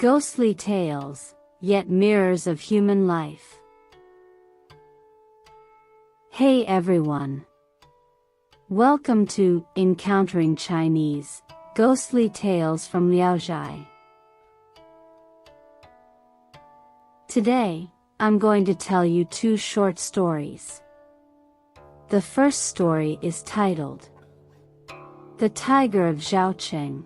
Ghostly tales, yet mirrors of human life. Hey everyone! Welcome to Encountering Chinese, Ghostly Tales from Zhai. Today, I'm going to tell you two short stories. The first story is titled The Tiger of Zhaocheng.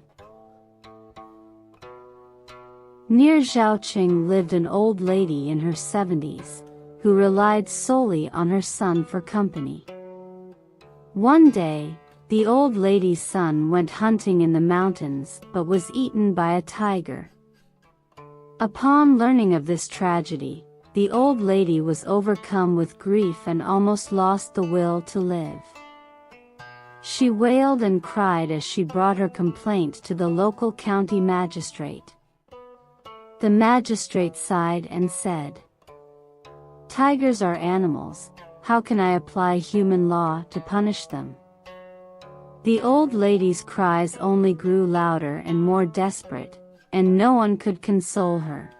Near Zhaocheng lived an old lady in her 70s, who relied solely on her son for company. One day, the old lady's son went hunting in the mountains but was eaten by a tiger. Upon learning of this tragedy, the old lady was overcome with grief and almost lost the will to live. She wailed and cried as she brought her complaint to the local county magistrate. The magistrate sighed and said, "Tigers are animals, how can I apply human law to punish them?" The old lady's cries only grew louder and more desperate, and no one could console her.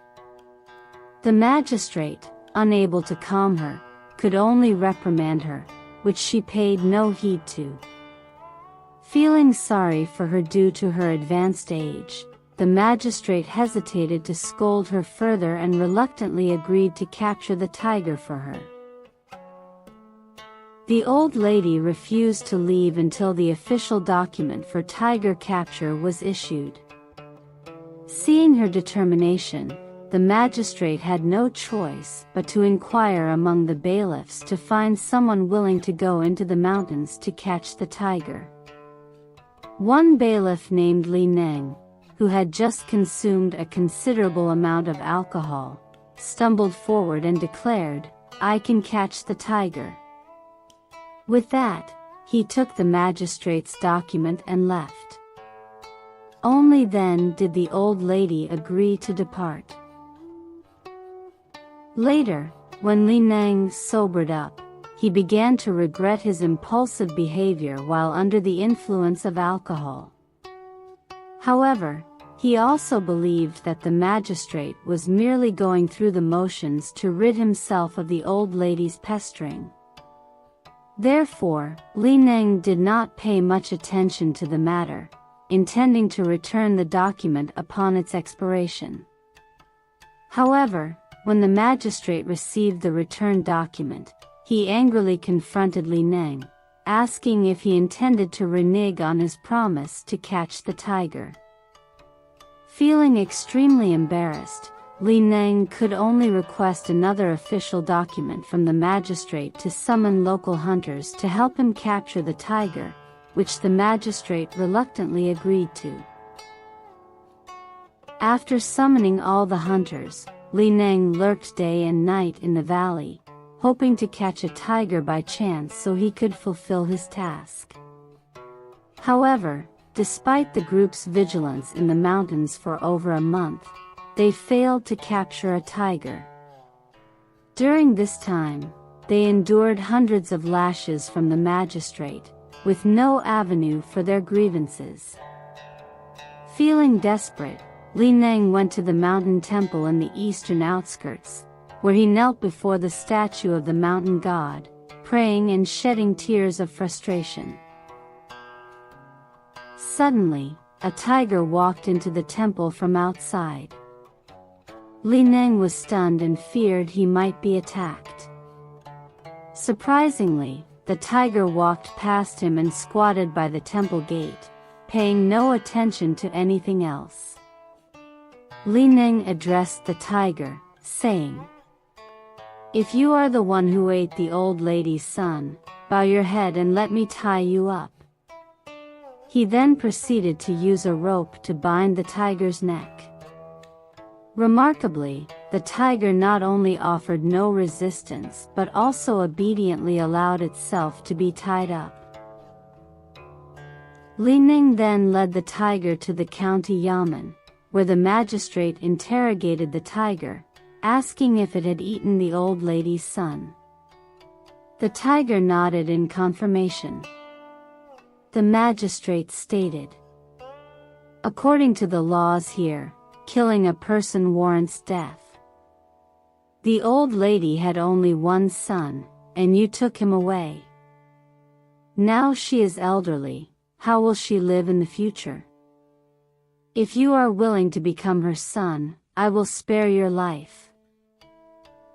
The magistrate, unable to calm her, could only reprimand her, which she paid no heed to. Feeling sorry for her due to her advanced age, the magistrate hesitated to scold her further and reluctantly agreed to capture the tiger for her. The old lady refused to leave until the official document for tiger capture was issued. Seeing her determination, the magistrate had no choice but to inquire among the bailiffs to find someone willing to go into the mountains to catch the tiger. One bailiff named Li Neng, who had just consumed a considerable amount of alcohol, stumbled forward and declared, "I can catch the tiger." With that, he took the magistrate's document and left. Only then did the old lady agree to depart. Later, when Li Neng sobered up, he began to regret his impulsive behavior while under the influence of alcohol. However, he also believed that the magistrate was merely going through the motions to rid himself of the old lady's pestering. Therefore, Li Neng did not pay much attention to the matter, intending to return the document upon its expiration. However, when the magistrate received the returned document, he angrily confronted Li Neng, asking if he intended to renege on his promise to catch the tiger. Feeling extremely embarrassed, Li Neng could only request another official document from the magistrate to summon local hunters to help him capture the tiger, which the magistrate reluctantly agreed to. After summoning all the hunters, Li Neng lurked day and night in the valley, hoping to catch a tiger by chance so he could fulfill his task. However, despite the group's vigilance in the mountains for over a month, they failed to capture a tiger. During this time, they endured hundreds of lashes from the magistrate, with no avenue for their grievances. Feeling desperate, Li Neng went to the mountain temple in the eastern outskirts, where he knelt before the statue of the mountain god, praying and shedding tears of frustration. Suddenly, a tiger walked into the temple from outside. Li Neng was stunned and feared he might be attacked. Surprisingly, the tiger walked past him and squatted by the temple gate, paying no attention to anything else. Li Neng addressed the tiger, saying, "If you are the one who ate the old lady's son, bow your head and let me tie you up." He then proceeded to use a rope to bind the tiger's neck. Remarkably, the tiger not only offered no resistance but also obediently allowed itself to be tied up. Li Neng then led the tiger to the county yamen, where the magistrate interrogated the tiger, asking if it had eaten the old lady's son. The tiger nodded in confirmation. The magistrate stated, "According to the laws here, killing a person warrants death. The old lady had only one son, and you took him away. Now she is elderly, how will she live in the future? If you are willing to become her son, I will spare your life."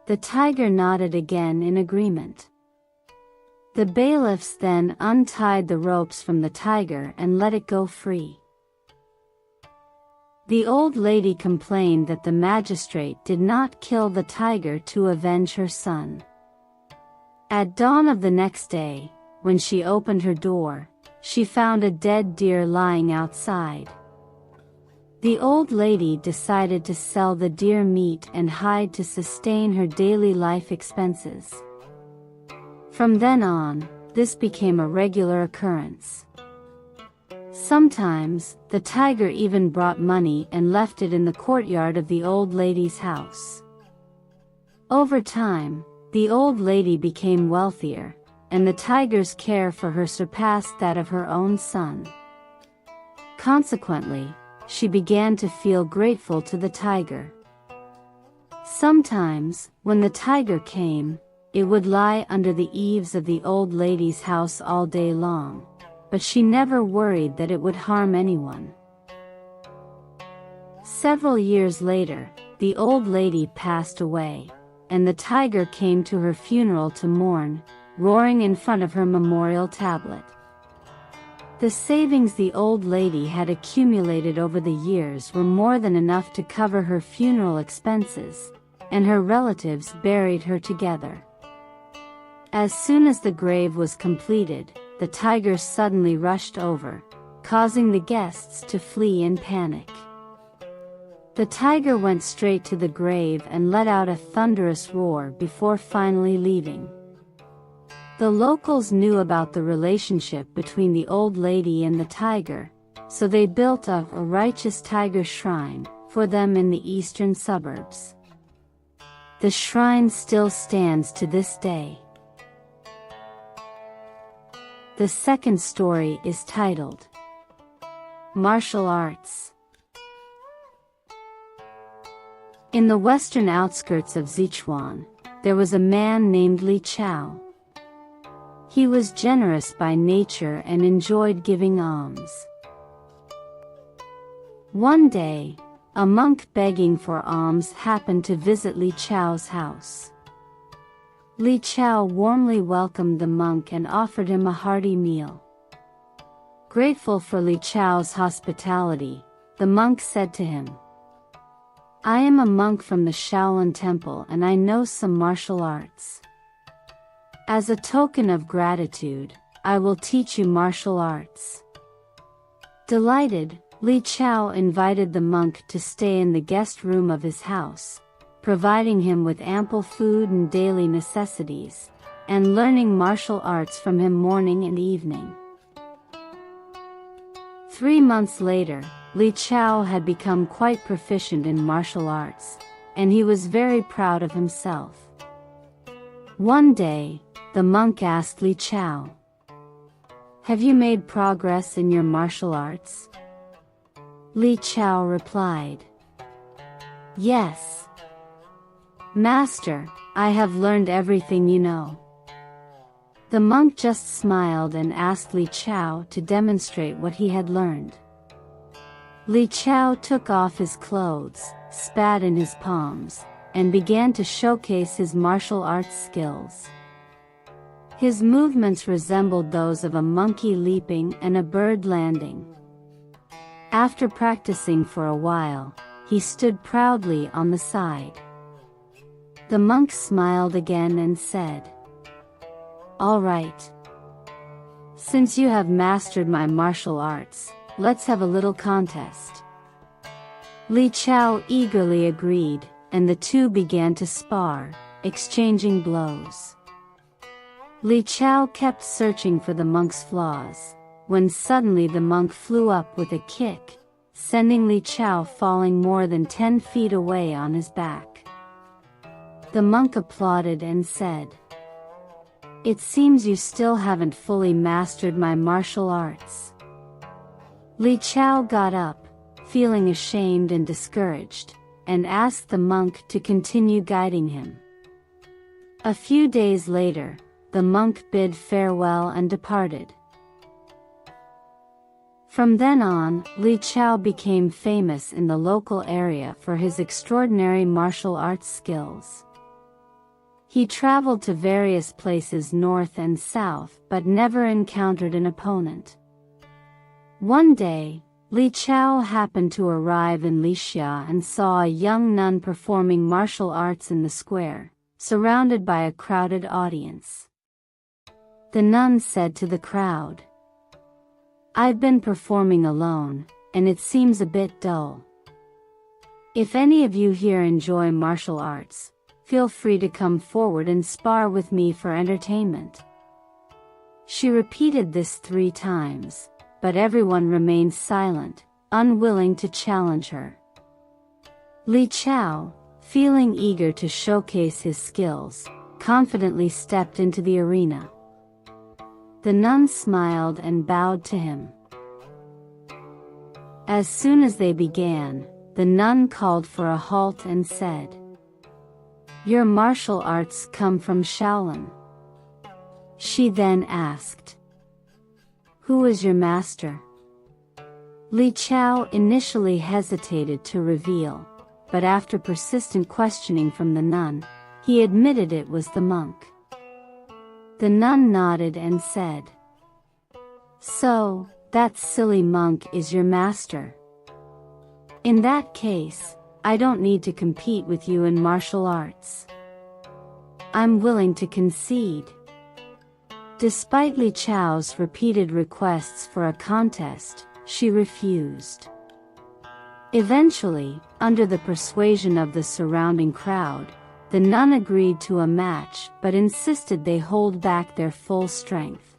The tiger nodded again in agreement. The bailiffs then untied the ropes from the tiger and let it go free. The old lady complained that the magistrate did not kill the tiger to avenge her son. At dawn of the next day, when she opened her door, she found a dead deer lying outside. The old lady decided to sell the deer meat and hide to sustain her daily life expenses. From then on, this became a regular occurrence. Sometimes, the tiger even brought money and left it in the courtyard of the old lady's house. Over time, the old lady became wealthier, and the tiger's care for her surpassed that of her own son. Consequently, she began to feel grateful to the tiger. Sometimes, when the tiger came, it would lie under the eaves of the old lady's house all day long, but she never worried that it would harm anyone. Several years later, the old lady passed away, and the tiger came to her funeral to mourn, roaring in front of her memorial tablet. The savings the old lady had accumulated over the years were more than enough to cover her funeral expenses, and her relatives buried her together. As soon as the grave was completed, the tiger suddenly rushed over, causing the guests to flee in panic. The tiger went straight to the grave and let out a thunderous roar before finally leaving. The locals knew about the relationship between the old lady and the tiger, so they built a righteous tiger shrine for them in the eastern suburbs. The shrine still stands to this day. The second story is titled Martial Arts. In the western outskirts of Sichuan, there was a man named Li Chao. He was generous by nature and enjoyed giving alms. One day, a monk begging for alms happened to visit Li Chao's house. Li Chao warmly welcomed the monk and offered him a hearty meal. Grateful for Li Chao's hospitality, the monk said to him, "I am a monk from the Shaolin Temple and I know some martial arts. As a token of gratitude, I will teach you martial arts." Delighted, Li Chao invited the monk to stay in the guest room of his house, providing him with ample food and daily necessities, and learning martial arts from him morning and evening. 3 months later, Li Chao had become quite proficient in martial arts, and he was very proud of himself. One day, the monk asked Li Chao, "Have you made progress in your martial arts?" Li Chao replied, "Yes. Master, I have learned everything you know." The monk just smiled and asked Li Chao to demonstrate what he had learned. Li Chao took off his clothes, spat in his palms, and began to showcase his martial arts skills. His movements resembled those of a monkey leaping and a bird landing. After practicing for a while, he stood proudly on the side. The monk smiled again and said, "All right. Since you have mastered my martial arts, let's have a little contest." Li Chao eagerly agreed, and the two began to spar, exchanging blows. Li Chao kept searching for the monk's flaws, when suddenly the monk flew up with a kick, sending Li Chao falling more than 10 feet away on his back. The monk applauded and said, "It seems you still haven't fully mastered my martial arts." Li Chao got up, feeling ashamed and discouraged, and asked the monk to continue guiding him. A few days later, the monk bid farewell and departed. From then on, Li Chao became famous in the local area for his extraordinary martial arts skills. He traveled to various places north and south but never encountered an opponent. One day, Li Chao happened to arrive in Lixia and saw a young nun performing martial arts in the square, surrounded by a crowded audience. The nun said to the crowd, "I've been performing alone, and it seems a bit dull. If any of you here enjoy martial arts, feel free to come forward and spar with me for entertainment." She repeated this 3 times, but everyone remained silent, unwilling to challenge her. Li Chao, feeling eager to showcase his skills, confidently stepped into the arena. The nun smiled and bowed to him. As soon as they began, the nun called for a halt and said, "Your martial arts come from Shaolin." She then asked, "Who is your master?" Li Chao initially hesitated to reveal, but after persistent questioning from the nun, he admitted it was the monk. The nun nodded and said, "So, that silly monk is your master? In that case, I don't need to compete with you in martial arts. I'm willing to concede." Despite Li Chao's repeated requests for a contest, she refused. Eventually, under the persuasion of the surrounding crowd, the nun agreed to a match but insisted they hold back their full strength.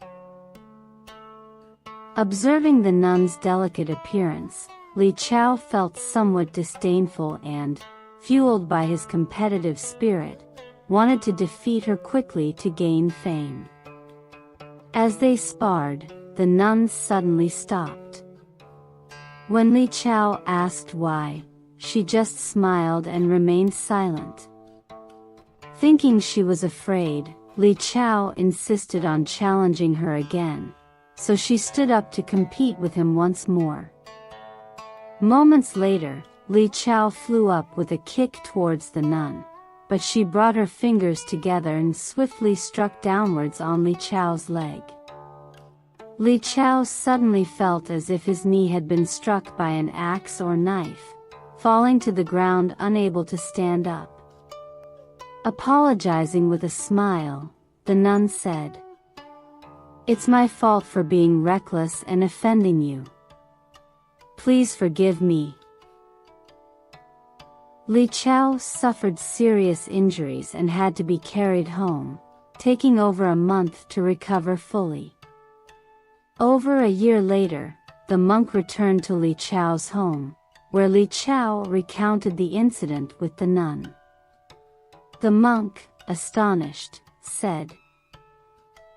Observing the nun's delicate appearance, Li Chao felt somewhat disdainful and, fueled by his competitive spirit, wanted to defeat her quickly to gain fame. As they sparred, the nun suddenly stopped. When Li Chao asked why, she just smiled and remained silent. Thinking she was afraid, Li Chao insisted on challenging her again, so she stood up to compete with him once more. Moments later, Li Chao flew up with a kick towards the nun, but she brought her fingers together and swiftly struck downwards on Li Chao's leg. Li Chao suddenly felt as if his knee had been struck by an axe or knife, falling to the ground unable to stand up. Apologizing with a smile, the nun said, "It's my fault for being reckless and offending you. Please forgive me." Li Chao suffered serious injuries and had to be carried home, taking over a month to recover fully. Over a year later, the monk returned to Li Chao's home, where Li Chao recounted the incident with the nun. The monk, astonished, said,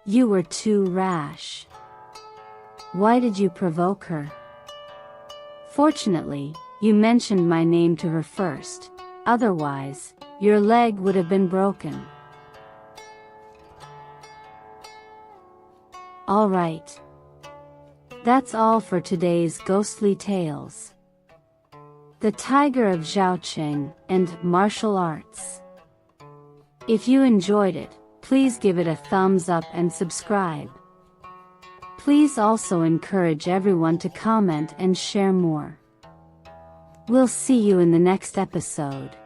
"You were too rash. Why did you provoke her? Fortunately, you mentioned my name to her first, otherwise, your leg would have been broken." Alright. That's all for today's ghostly tales. The Tiger of Zhaocheng and Martial Arts. If you enjoyed it, please give it a thumbs up and subscribe. Please also encourage everyone to comment and share more. We'll see you in the next episode.